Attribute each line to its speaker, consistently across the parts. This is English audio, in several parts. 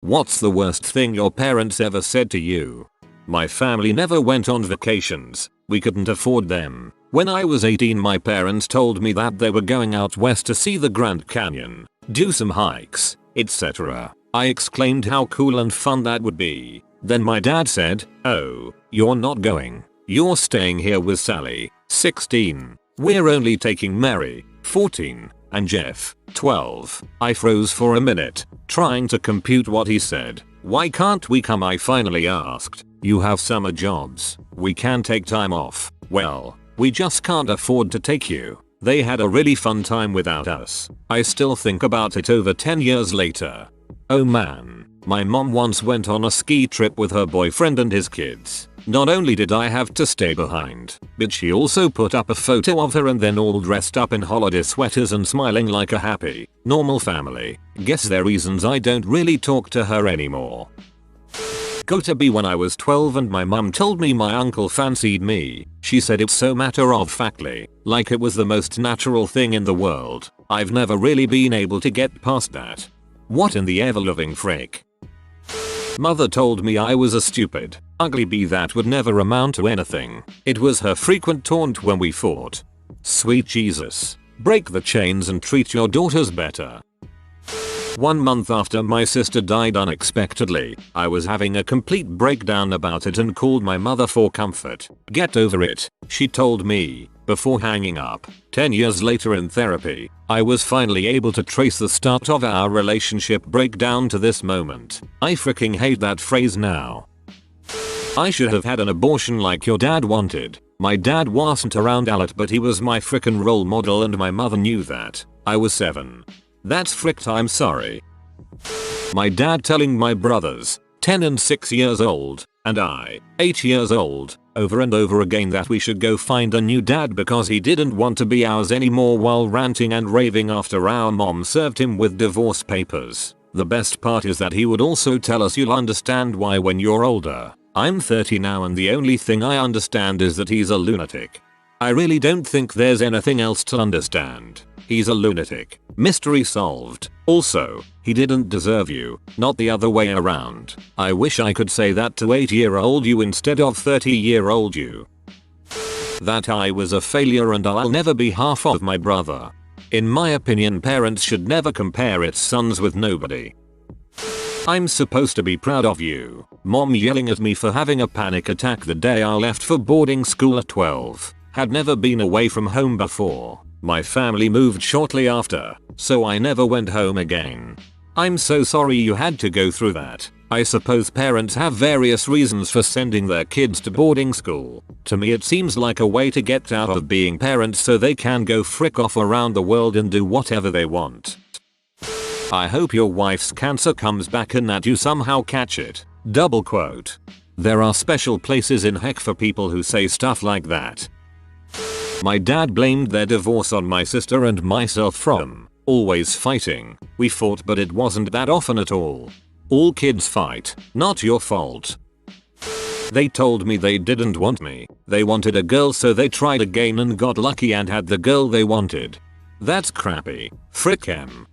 Speaker 1: What's the worst thing your parents ever said to you? My family never went on vacations. We couldn't afford them. When I was 18, my parents told me that they were going out west to see the Grand Canyon, do some hikes, etc. I exclaimed how cool and fun that would be. Then my dad said, "Oh, you're not going. You're staying here with Sally, 16. We're only taking Mary, 14, and Jeff, 12. I froze for a minute, trying to compute what he said. "Why can't we come?" I finally asked. "You have summer jobs. We can take time off." "Well, we just can't afford to take you." They had a really fun time without us. I still think about it over 10 years later. Oh man, my mom once went on a ski trip with her boyfriend and his kids. Not only did I have to stay behind, but she also put up a photo of her and then all dressed up in holiday sweaters and smiling like a happy, normal family. Guess there are reasons I don't really talk to her anymore. Got to be when I was 12 and my mum told me my uncle fancied me. She said it so matter-of-factly, like it was the most natural thing in the world. I've never really been able to get past that. What in the ever-loving frick? Mother told me I was a stupid, ugly bee that would never amount to anything. It was her frequent taunt when we fought. Sweet Jesus. Break the chains and treat your daughters better. 1 month after my sister died unexpectedly, I was having a complete breakdown about it and called my mother for comfort. "Get over it," she told me, before hanging up. 10 years later in therapy, I was finally able to trace the start of our relationship breakdown to this moment. I freaking hate that phrase now. I should have had an abortion like your dad wanted. My dad wasn't around a lot, but he was my frickin' role model and my mother knew that. I was 7. That's fricked, I'm sorry. My dad telling my brothers, 10 and 6 years old, and I, 8 years old, over and over again that we should go find a new dad because he didn't want to be ours anymore, while ranting and raving after our mom served him with divorce papers. The best part is that he would also tell us, "You'll understand why when you're older." I'm 30 now and the only thing I understand is that he's a lunatic. I really don't think there's anything else to understand. He's a lunatic. Mystery solved. Also, he didn't deserve you, not the other way around. I wish I could say that to 8-year-old you instead of 30-year-old you. That I was a failure and I'll never be half of my brother. In my opinion, parents should never compare its sons with nobody. I'm supposed to be proud of you. Mom yelling at me for having a panic attack the day I left for boarding school at 12. Had never been away from home before. My family moved shortly after, so I never went home again. I'm so sorry you had to go through that. I suppose parents have various reasons for sending their kids to boarding school. To me it seems like a way to get out of being parents so they can go frick off around the world and do whatever they want. I hope your wife's cancer comes back and that you somehow catch it. Double quote. There are special places in heck for people who say stuff like that. My dad blamed their divorce on my sister and myself from always fighting. We fought, but it wasn't that often at all. All kids fight, not your fault. They told me they didn't want me. They wanted a girl, so they tried again and got lucky and had the girl they wanted. That's crappy. Frick 'em.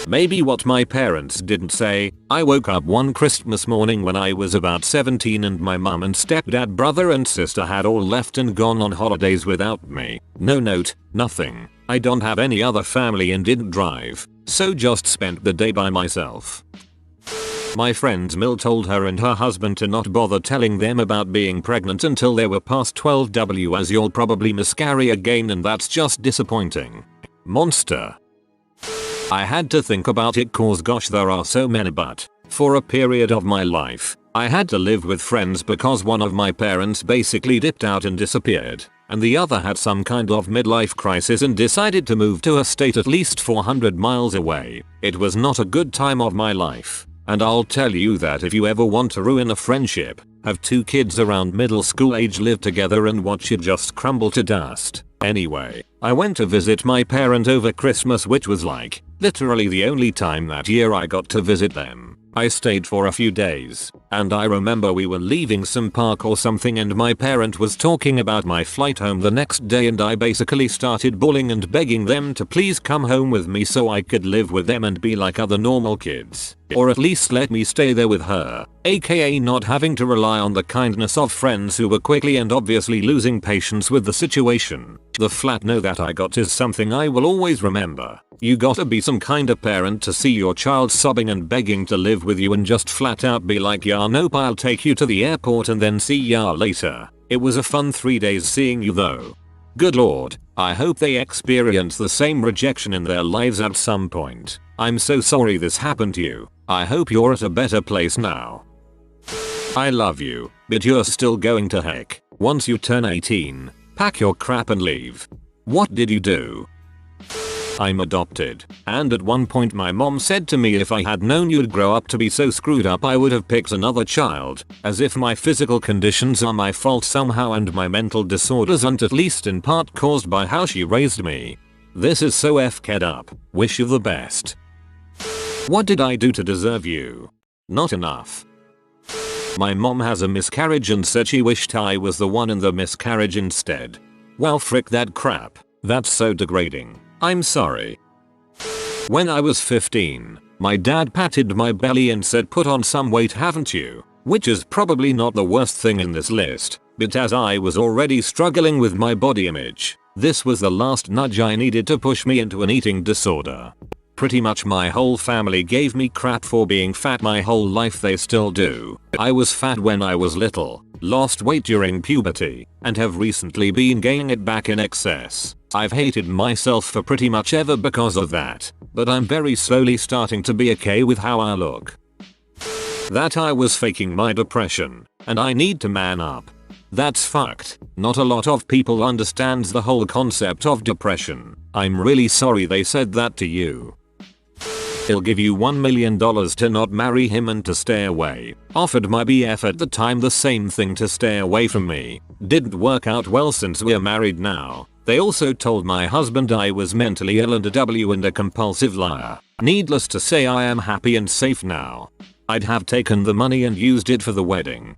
Speaker 1: Maybe what my parents didn't say, I woke up one Christmas morning when I was about 17 and my mum and stepdad, brother and sister had all left and gone on holidays without me. No note, nothing. I don't have any other family and didn't drive, so just spent the day by myself. My friend Mill told her and her husband to not bother telling them about being pregnant until they were past 12W, as you'll probably miscarry again and that's just disappointing. Monster. I had to think about it cause gosh there are so many, but for a period of my life, I had to live with friends because one of my parents basically dipped out and disappeared, and the other had some kind of midlife crisis and decided to move to a state at least 400 miles away. It was not a good time of my life, and I'll tell you that if you ever want to ruin a friendship, have 2 kids around middle school age live together and watch it just crumble to dust. Anyway, I went to visit my parents over Christmas, which was like literally the only time that year I got to visit them. I stayed for a few days, and I remember we were leaving some park or something and my parent was talking about my flight home the next day, and I basically started bawling and begging them to please come home with me so I could live with them and be like other normal kids. Or at least let me stay there with her, aka not having to rely on the kindness of friends who were quickly and obviously losing patience with the situation. The flat no that I got is something I will always remember. You gotta be some kind of parent to see your child sobbing and begging to live with you and just flat out be like, yeah nope, I'll take you to the airport and then see ya later. It was a fun 3 days seeing you though. Good lord, I hope they experience the same rejection in their lives at some point. I'm so sorry this happened to you. I hope you're at a better place now. I love you, but you're still going to heck. Once you turn 18, pack your crap and leave. What did you do? I'm adopted, and at one point my mom said to me if I had known you'd grow up to be so screwed up I would have picked another child, as if my physical conditions are my fault somehow and my mental disorders aren't at least in part caused by how she raised me. This is so f***ed up. Wish you the best. What did I do to deserve you? Not enough. My mom has a miscarriage and said she wished I was the one in the miscarriage instead. Well frick that crap. That's so degrading. I'm sorry. When I was 15, my dad patted my belly and said put on some weight haven't you? Which is probably not the worst thing in this list, but as I was already struggling with my body image, this was the last nudge I needed to push me into an eating disorder. Pretty much my whole family gave me crap for being fat my whole life, they still do. I was fat when I was little, lost weight during puberty, and have recently been gaining it back in excess. I've hated myself for pretty much ever because of that, but I'm very slowly starting to be okay with how I look. That I was faking my depression, and I need to man up. That's fucked. Not a lot of people understands the whole concept of depression. I'm really sorry they said that to you. He'll give you $1 million to not marry him and to stay away. Offered my BF at the time the same thing to stay away from me. Didn't work out well since we're married now. They also told my husband I was mentally ill and a W and a compulsive liar. Needless to say I am happy and safe now. I'd have taken the money and used it for the wedding.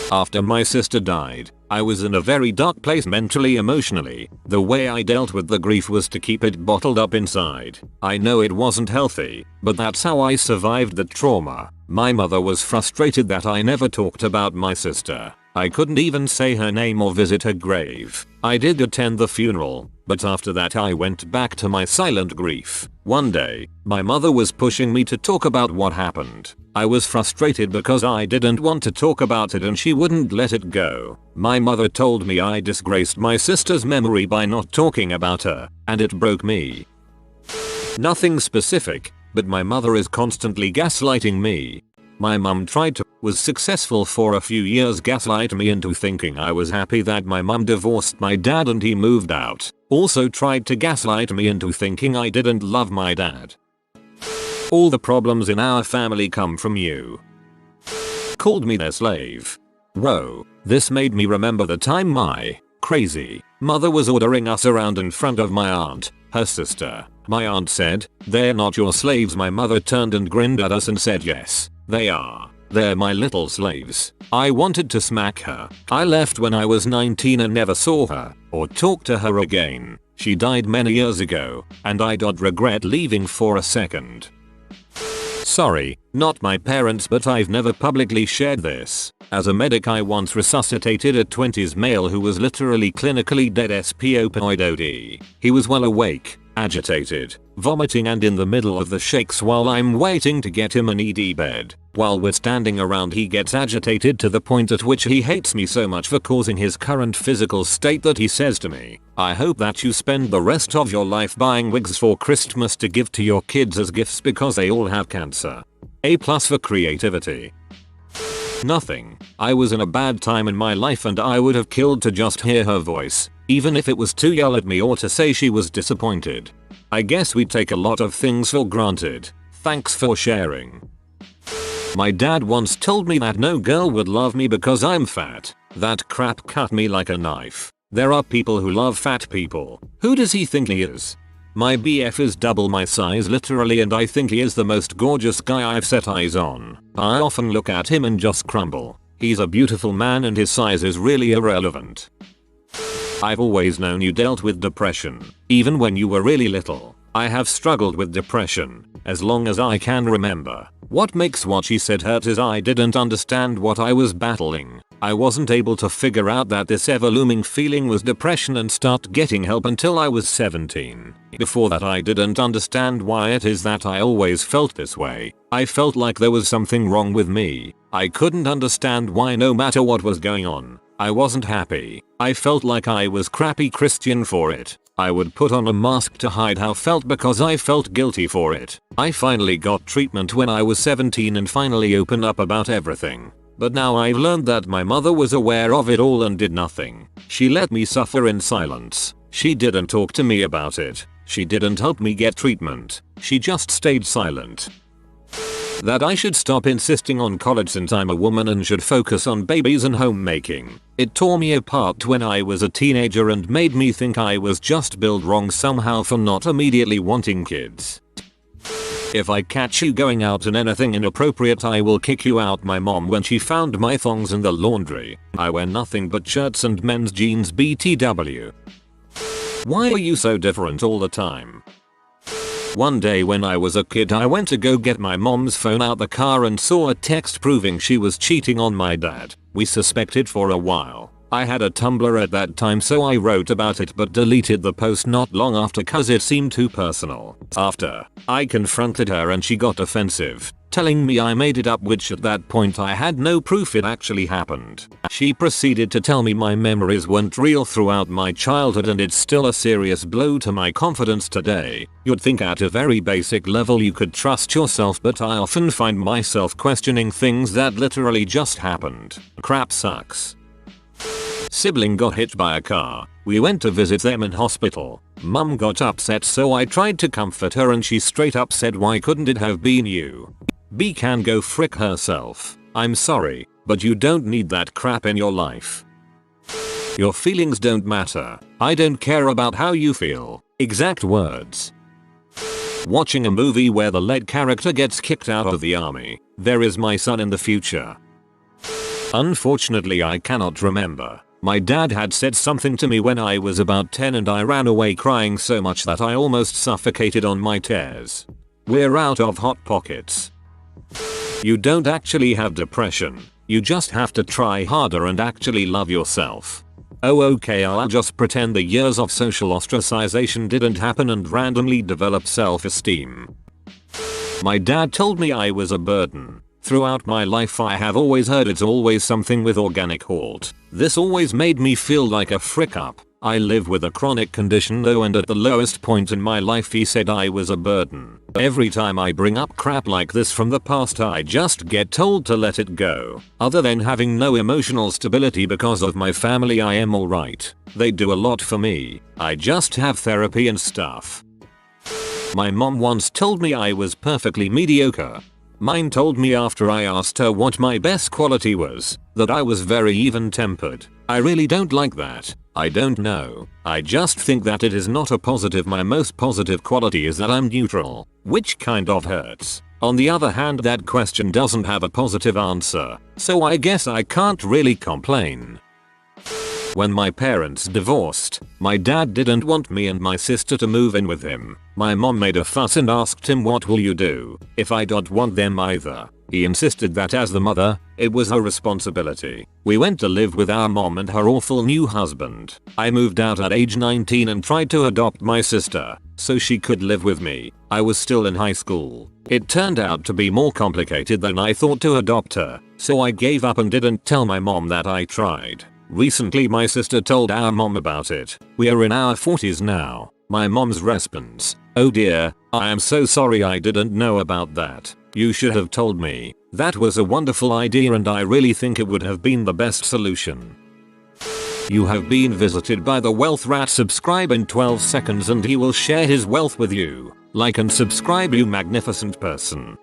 Speaker 1: After my sister died, I was in a very dark place mentally, emotionally. The way I dealt with the grief was to keep it bottled up inside. I know it wasn't healthy, but that's how I survived the trauma. My mother was frustrated that I never talked about my sister. I couldn't even say her name or visit her grave. I did attend the funeral, but after that I went back to my silent grief. One day, my mother was pushing me to talk about what happened. I was frustrated because I didn't want to talk about it and she wouldn't let it go. My mother told me I disgraced my sister's memory by not talking about her, and it broke me. Nothing specific, but my mother is constantly gaslighting me. My mum tried to, was successful for a few years, gaslight me into thinking I was happy that my mum divorced my dad and he moved out. Also tried to gaslight me into thinking I didn't love my dad. All the problems in our family come from you. Called me their slave. Whoa, this made me remember the time my crazy mother was ordering us around in front of my aunt, her sister. My aunt said, "They're not your slaves." My mother turned and grinned at us and said, "Yes, they are. They're my little slaves." I wanted to smack her. I left when I was 19 and never saw her or talked to her again. She died many years ago, and I don't regret leaving for a second. Sorry, not my parents, but I've never publicly shared this. As a medic, I once resuscitated a 20s male who was literally clinically dead SP opioid OD. He was well awake, agitated, vomiting and in the middle of the shakes while I'm waiting to get him an ED bed. While we're standing around, he gets agitated to the point at which he hates me so much for causing his current physical state that he says to me, "I hope that you spend the rest of your life buying wigs for Christmas to give to your kids as gifts because they all have cancer." A+ for creativity. Nothing. I was in a bad time in my life and I would have killed to just hear her voice, even if it was to yell at me or to say she was disappointed. I guess we take a lot of things for granted. Thanks for sharing. My dad once told me that no girl would love me because I'm fat. That crap cut me like a knife. There are people who love fat people. Who does he think he is? My BF is double my size literally, and I think he is the most gorgeous guy I've set eyes on. I often look at him and just crumble. He's a beautiful man and his size is really irrelevant. I've always known you dealt with depression, even when you were really little. I have struggled with depression as long as I can remember. What makes what she said hurt is I didn't understand what I was battling. I wasn't able to figure out that this ever-looming feeling was depression and start getting help until I was 17. Before that I didn't understand why it is that I always felt this way. I felt like there was something wrong with me. I couldn't understand why no matter what was going on, I wasn't happy. I felt like I was crappy Christian for it. I would put on a mask to hide how I felt because I felt guilty for it. I finally got treatment when I was 17 and finally opened up about everything. But now I've learned that my mother was aware of it all and did nothing. She let me suffer in silence. She didn't talk to me about it. She didn't help me get treatment. She just stayed silent. That I should stop insisting on college since I'm a woman and should focus on babies and homemaking. It tore me apart when I was a teenager and made me think I was just built wrong somehow for not immediately wanting kids. If I catch you going out in anything inappropriate I will kick you out. My mom when she found my thongs in the laundry. I wear nothing but shirts and men's jeans BTW. Why are you so different all the time? One day when I was a kid I went to go get my mom's phone out the car and saw a text proving she was cheating on my dad. We suspected for a while. I had a Tumblr at that time so I wrote about it but deleted the post not long after cause it seemed too personal. After, I confronted her and she got offensive, telling me I made it up, which at that point I had no proof it actually happened. She proceeded to tell me my memories weren't real throughout my childhood and it's still a serious blow to my confidence today. You'd think at a very basic level you could trust yourself, but I often find myself questioning things that literally just happened. Crap sucks. Sibling got hit by a car. We went to visit them in hospital. Mum got upset so I tried to comfort her and she straight up said, why couldn't it have been you? B can go frick herself. I'm sorry, but you don't need that crap in your life. Your feelings don't matter. I don't care about how you feel. Exact words. Watching a movie where the lead character gets kicked out of the army. There is my son in the future. Unfortunately I cannot remember. My dad had said something to me when I was about 10 and I ran away crying so much that I almost suffocated on my tears. We're out of hot pockets. You don't actually have depression. You just have to try harder and actually love yourself. Oh okay, I'll just pretend the years of social ostracization didn't happen and randomly develop self-esteem. My dad told me I was a burden. Throughout my life I have always heard it's always something with organic halt. This always made me feel like a frick up. I live with a chronic condition though, and at the lowest point in my life he said I was a burden. Every time I bring up crap like this from the past I just get told to let it go. Other than having no emotional stability because of my family I am alright. They do a lot for me. I just have therapy and stuff. My mom once told me I was perfectly mediocre. Mine told me after I asked her what my best quality was, that I was very even-tempered. I really don't like that. I don't know. I just think that it is not a positive. My most positive quality is that I'm neutral, which kind of hurts. On the other hand, that question doesn't have a positive answer, so I guess I can't really complain. When my parents divorced, my dad didn't want me and my sister to move in with him. My mom made a fuss and asked him, what will you do if I don't want them either? He insisted that as the mother, it was her responsibility. We went to live with our mom and her awful new husband. I moved out at age 19 and tried to adopt my sister so she could live with me. I was still in high school. It turned out to be more complicated than I thought to adopt her, so I gave up and didn't tell my mom that I tried. Recently my sister told our mom about it. We are in our 40s now. My mom's response: oh dear, I am so sorry, I didn't know about that. You should have told me. That was a wonderful idea and I really think it would have been the best solution. You have been visited by the wealth rat. Subscribe in 12 seconds and he will share his wealth with you. Like and subscribe, you magnificent person.